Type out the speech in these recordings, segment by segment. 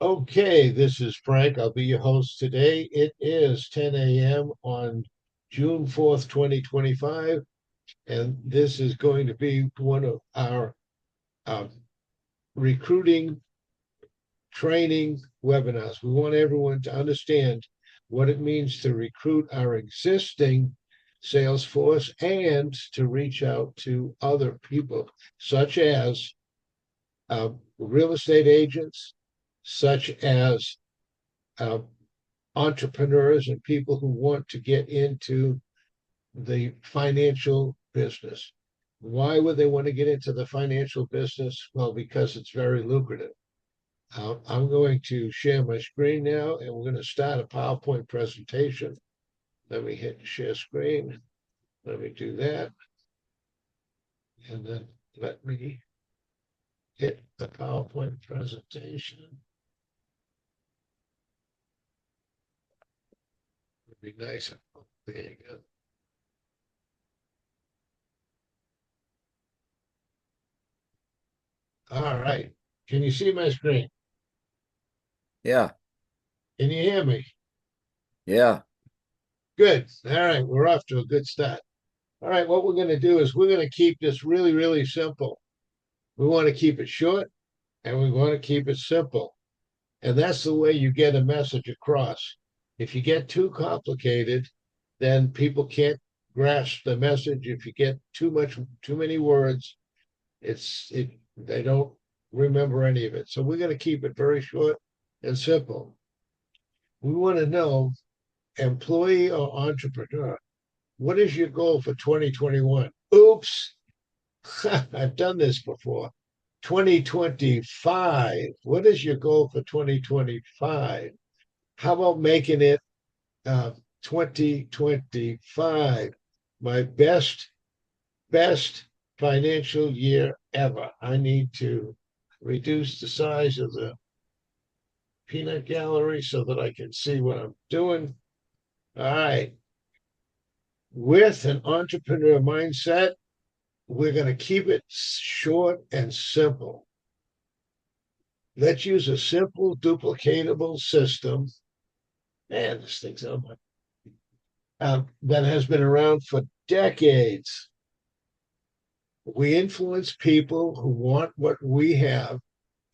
Okay, this is Frank. I'll be your host today. It is 10 a.m. on June 4th, 2025, and this is going to be one of our uh, recruiting training webinars. We want everyone to understand what it means to recruit our existing sales force and to reach out to other people, such as real estate agents, such as uh, entrepreneurs and people who want to get into the financial business. Why would they want to get into the financial business? Well, because it's very lucrative. I'm going to share my screen now, and we're going to start a PowerPoint presentation. Let me hit share screen. Let me do that. And then let me hit the PowerPoint presentation. It'd be nice. There you go. All right. Can you see my screen? Yeah, Can you hear me? yeah. Good. All right. We're off to a good start. All right. What we're going to do is we're going to keep this really, really simple. We want to keep it short and we want to keep it simple. And that's the way you get a message across. If you get too complicated, then people can't grasp the message. If you get too many words, they don't remember any of it. So we're going to keep it very short and simple. We want to know, employee or entrepreneur, what is your goal for 2021? Oops, I've done this before. 2025. What is your goal for 2025? How about making it 2025? My best financial year ever. I need to reduce the size of the peanut gallery so that I can see what I'm doing. All right. With an entrepreneur mindset, we're going to keep it short and simple. Let's use a simple, duplicatable system. Man, this thing's on my that has been around for decades. We influence people who want what we have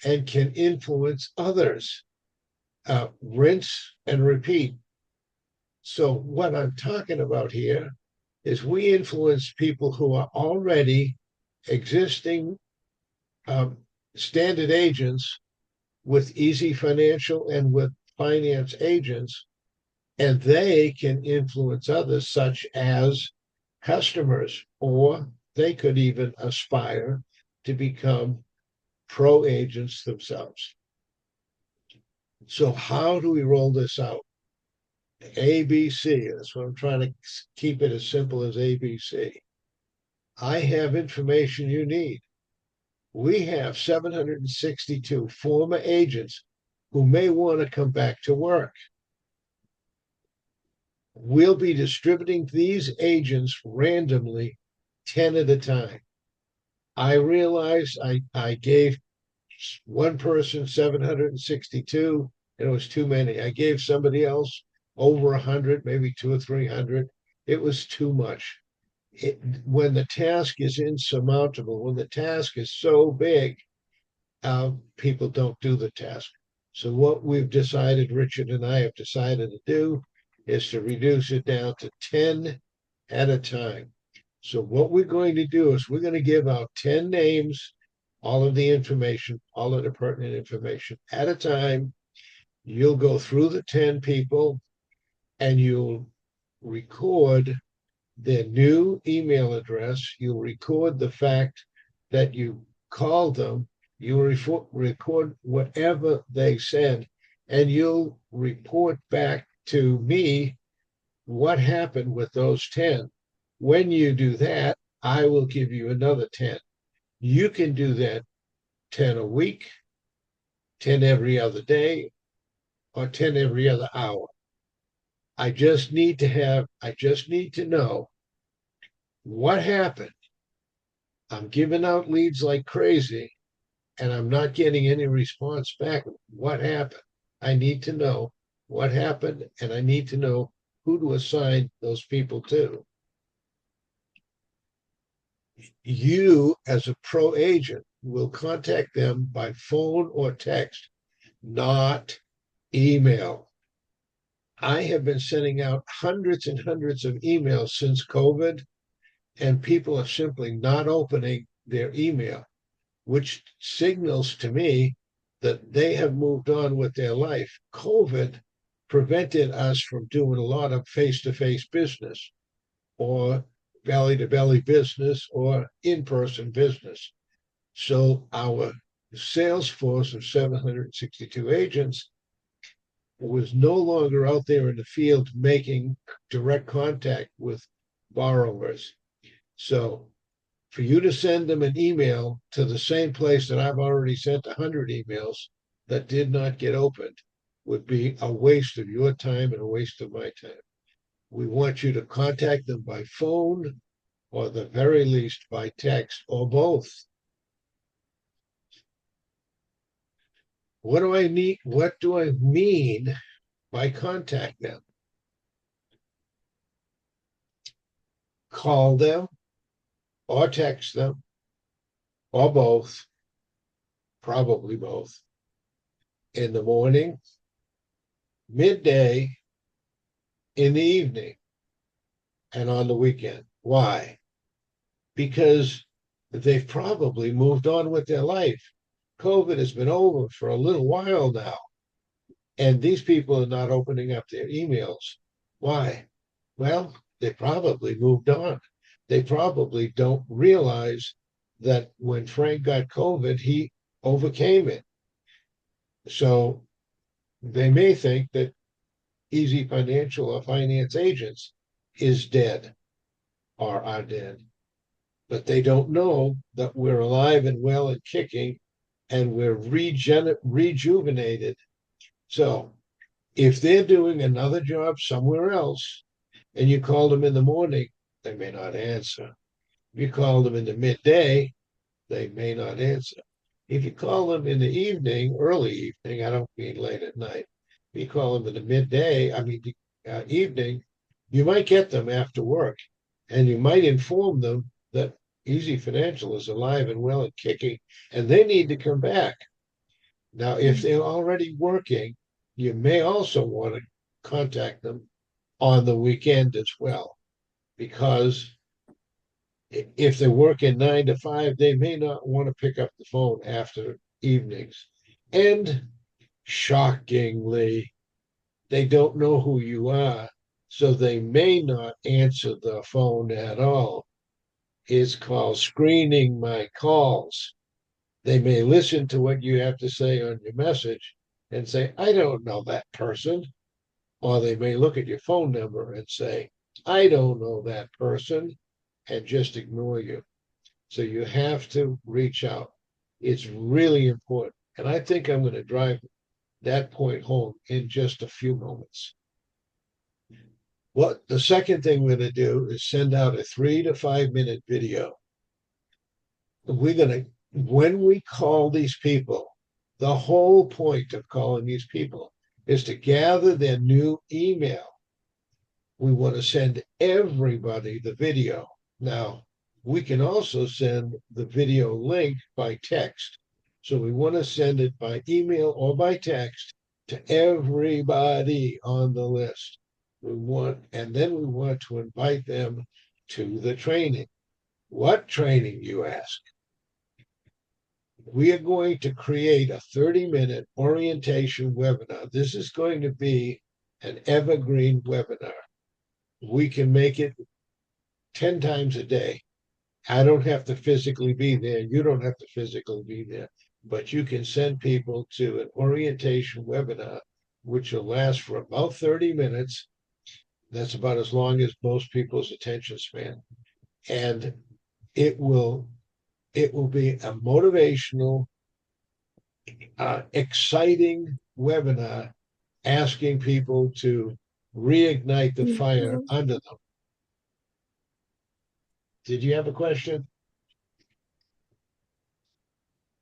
and can influence others. Rinse and repeat. So, what I'm talking about here is we influence people who are already existing um, standard agents with Easy Financial and with finance agents, and they can influence others, such as customers, or they could even aspire to become pro agents themselves. So, how do we roll this out? ABC. That's what I'm trying to keep it as simple as ABC. I have information you need. We have 762 former agents who may want to come back to work. We'll be distributing these agents randomly, 10 at a time. I realized I gave one person 762, and it was too many. I gave somebody else over 100, maybe two or 300. It was too much. When the task is insurmountable, when the task is so big, people don't do the task. So what we've decided, Richard and I have decided to do, is to reduce it down to 10 at a time. So what we're going to do is we're going to give out 10 names, all of the information, all of the pertinent information at a time. You'll go through the 10 people and you'll record their new email address. You'll record the fact that you called them. You record whatever they said, and you'll report back to me what happened with those 10. When you do that, I will give you another 10. You can do that 10 a week, 10 every other day, or 10 every other hour. I just need to know what happened. I'm giving out leads like crazy, and I'm not getting any response back. What happened? I need to know what happened, and I need to know who to assign those people to. You, as a pro agent, will contact them by phone or text, not email. I have been sending out hundreds and hundreds of emails since COVID, and people are simply not opening their email, which signals to me that they have moved on with their life. COVID prevented us from doing a lot of face to face business or belly to belly business or in person business. So our sales force of 762 agents was no longer out there in the field making direct contact with borrowers. So for you to send them an email to the same place that I've already sent 100 emails that did not get opened would be a waste of your time and a waste of my time. We want you to contact them by phone or the very least by text or both. What do I need? What do I mean by contact them? Call them or text them or both, probably both, in the morning, midday, in the evening, and on the weekend. Why? Because they've probably moved on with their life. COVID has been over for a little while now, and these people are not opening up their emails. Why? Well, they probably moved on. They probably don't realize that when Frank got COVID, he overcame it. So they may think that Easy Financial or Finance Agents is dead or are dead, but they don't know that we're alive and well and kicking and we're rejuvenated. So if they're doing another job somewhere else and you call them in the morning, they may not answer. If you call them in the midday, they may not answer. If you call them in the evening, early evening, I don't mean late at night. If you call them in the midday, evening, you might get them after work and you might inform them that Easy Financial is alive and well and kicking and they need to come back. Now, if they're already working, you may also want to contact them on the weekend as well, because if they're working 9 to 5, they may not want to pick up the phone after evenings. And shockingly, they don't know who you are, so they may not answer the phone at all. It's called screening my calls. They may listen to what you have to say on your message and say, I don't know that person. Or they may look at your phone number and say, I don't know that person, and just ignore you. So you have to reach out. It's really important. And I think I'm going to drive that point home in just a few moments. What the second thing we're going to do is send out a 3 to 5 minute video. We're going to, when we call these people, the whole point of calling these people is to gather their new email. We want to send everybody the video. Now, we can also send the video link by text. So we want to send it by email or by text to everybody on the list. And then we want to invite them to the training. What training, you ask? We are going to create a 30-minute orientation webinar. This is going to be an evergreen webinar. We can make it 10 times a day. I don't have to physically be there. You don't have to physically be there, but you can send people to an orientation webinar, which will last for about 30 minutes. That's about as long as most people's attention span. And it will be a motivational, exciting webinar asking people to reignite the fire under them. Did you have a question?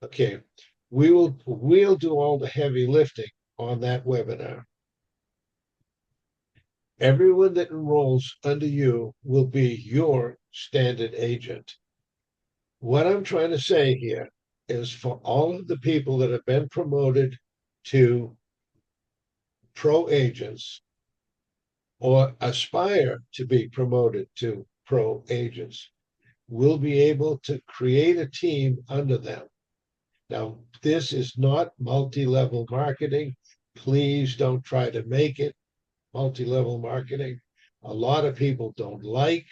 Okay. we'll do all the heavy lifting on that webinar. Everyone that enrolls under you will be your standard agent. What I'm trying to say here is for all of the people that have been promoted to pro agents or aspire to be promoted to pro agents, will be able to create a team under them. Now, this is not multi-level marketing. Please don't try to make it multi-level marketing. A lot of people don't like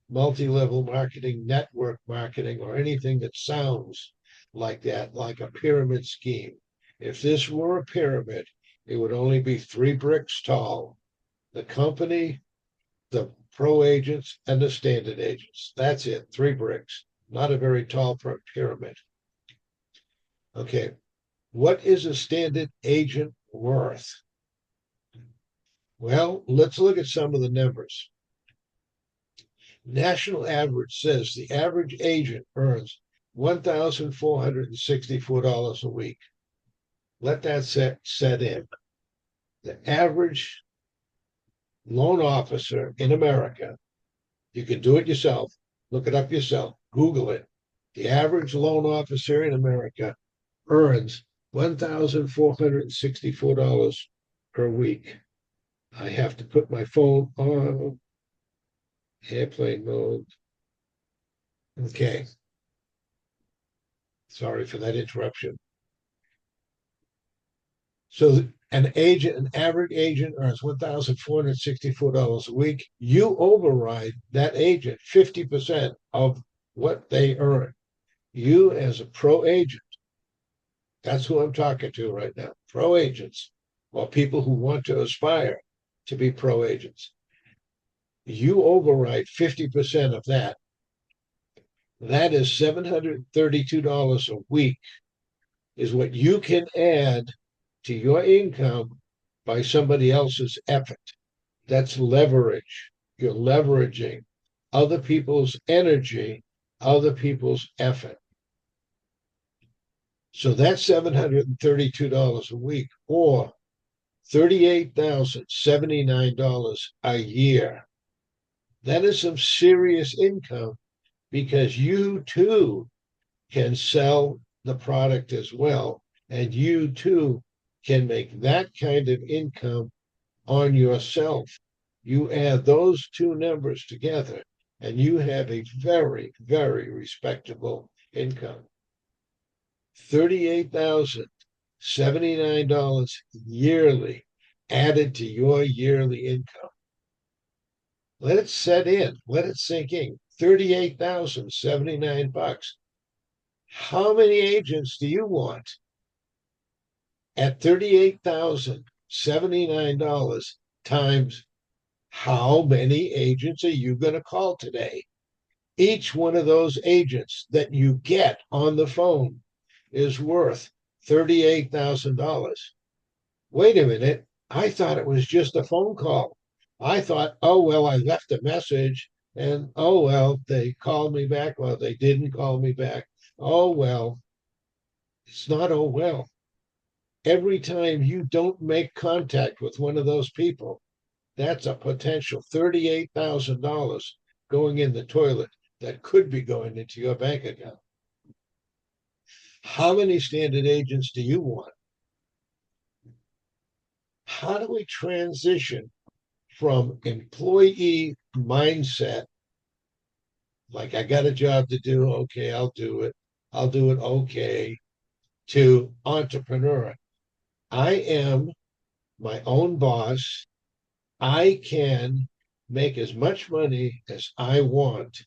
multi-level marketing, network marketing, or anything that sounds like that, like a pyramid scheme. If this were a pyramid, it would only be 3 bricks tall. The company, the pro agents, and the standard agents. That's it, 3 bricks. Not a very tall pyramid. Okay, what is a standard agent worth? Well, let's look at some of the numbers. National average says the average agent earns $1,464 a week. Let that set in. The average loan officer in America, you can do it yourself, look it up yourself, Google it. The average loan officer in America earns $1,464 per week. I have to put my phone on airplane mode. Okay. Sorry for that interruption. So an average agent earns $1,464 a week. You override that agent 50% of what they earn. You as a pro agent, that's who I'm talking to right now, pro agents, or people who want to aspire to be pro agents. You override 50% of that. That is $732 a week is what you can add to your income by somebody else's effort. That's leverage. You're leveraging other people's energy, other people's effort. So that's $732 a week or $38,079 a year. That is some serious income because you too can sell the product as well. And you too can make that kind of income on yourself. You add those two numbers together and you have a very, very respectable income. $38,079 yearly added to your yearly income. Let it set in, let it sink in. $38,079. How many agents do you want? At $38,079 times how many agents are you going to call today? Each one of those agents that you get on the phone is worth $38,000. Wait a minute. I thought it was just a phone call. I thought, oh, well, I left a message and, oh, well, they called me back. Well, they didn't call me back. Oh, well, it's not, oh, well. Every time you don't make contact with one of those people, that's a potential $38,000 going in the toilet that could be going into your bank account. How many standard agents do you want? How do we transition from employee mindset, like I got a job to do, okay, I'll do it, okay, to entrepreneur? I am my own boss. I can make as much money as I want.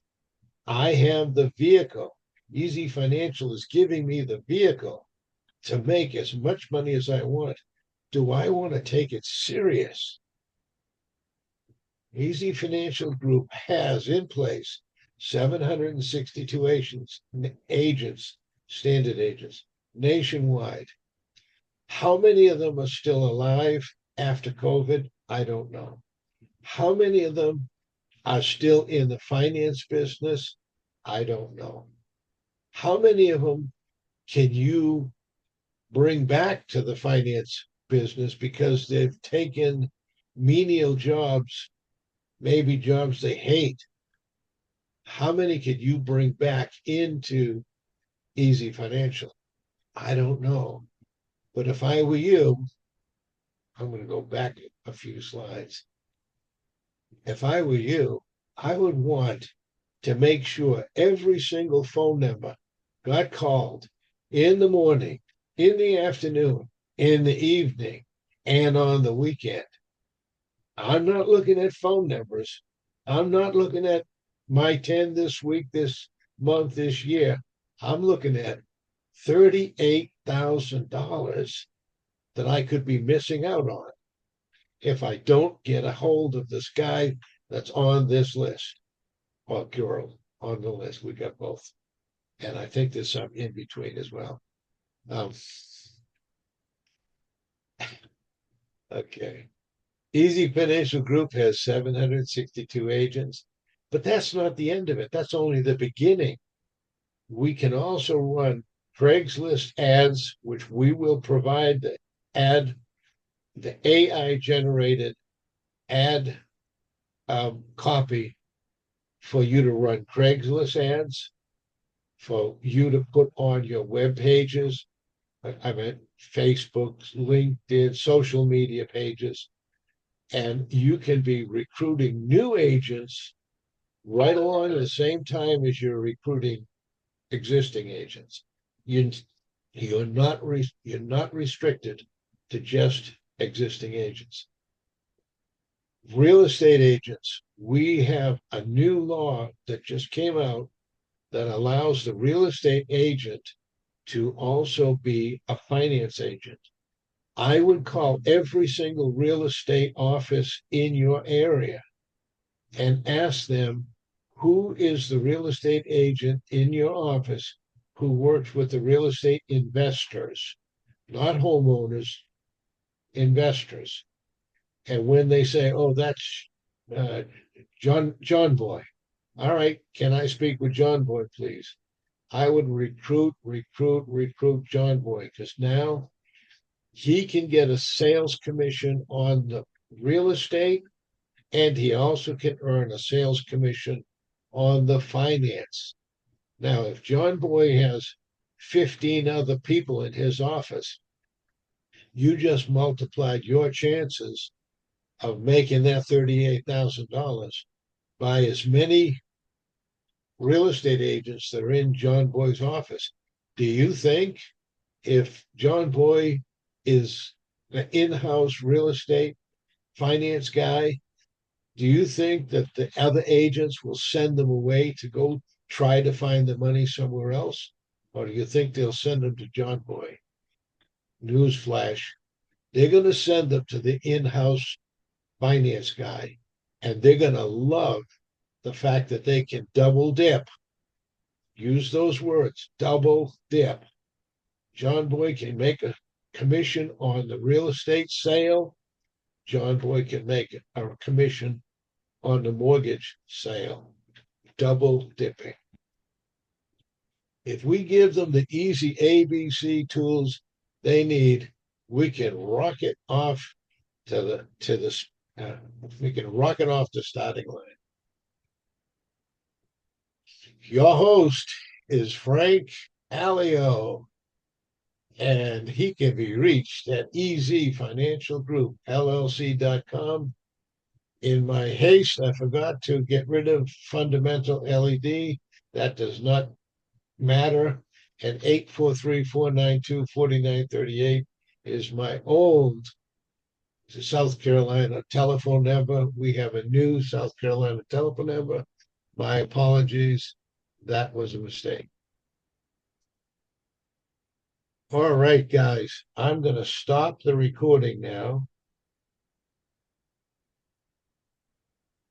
I have the vehicle. Easy Financial is giving me the vehicle to make as much money as I want. Do I want to take it serious? Easy Financial Group has in place 762 agents, standard agents, nationwide. How many of them are still alive after COVID? I don't know. How many of them are still in the finance business? I don't know. How many of them can you bring back to the finance business because they've taken menial jobs, maybe jobs they hate. How many could you bring back into Easy Financial? I don't know. But if I were you, I'm going to go back a few slides. If I were you, I would want to make sure every single phone number got called in the morning, in the afternoon, in the evening, and on the weekend. I'm not looking at phone numbers. I'm not looking at my 10 this week, this month, this year. I'm looking at $38,000 that I could be missing out on if I don't get a hold of this guy that's on this list or girl on the list. We got both. And I think there's some in between as well. Um, okay. Easy Financial Group has 762 agents, but that's not the end of it. That's only the beginning. We can also run Craigslist ads, which we will provide the AI generated ad copy for you to run Craigslist ads, for you to put on your web pages. I mean, Facebook, LinkedIn, social media pages, and you can be recruiting new agents right along at the same time as you're recruiting existing agents. You, you're not restricted to just existing agents. Real estate agents, we have a new law that just came out that allows the real estate agent to also be a finance agent. I would call every single real estate office in your area and ask them, who is the real estate agent in your office who works with the real estate investors, not homeowners, investors. And when they say, oh, that's John Boy. All right, can I speak with John Boy, please? I would recruit John Boy because now he can get a sales commission on the real estate, and he also can earn a sales commission on the finance. Now, if John Boy has 15 other people in his office, you just multiplied your chances of making that $38,000 by as many real estate agents that are in John Boy's office. Do you think if John Boy is an in-house real estate finance guy, do you think that the other agents will send them away to go try to find the money somewhere else? Or do you think they'll send them to John Boy? Newsflash, they're going to send them to the in-house finance guy, and they're going to love the fact that they can double dip. Use those words, double dip. John Boy can make a commission on the real estate sale. John Boy can make a commission on the mortgage sale. Double dipping. If we give them the easy ABC tools they need, we can rocket off we can rocket off the starting line. Your host is Frank Alio, and he can be reached at ezfinancialgroupllc.com. In my haste, I forgot to get rid of fundamental LED. That does not matter. And 843-492-4938 is my old South Carolina telephone number. We have a new South Carolina telephone number. My apologies. That was a mistake. All right, guys, I'm going to stop the recording now.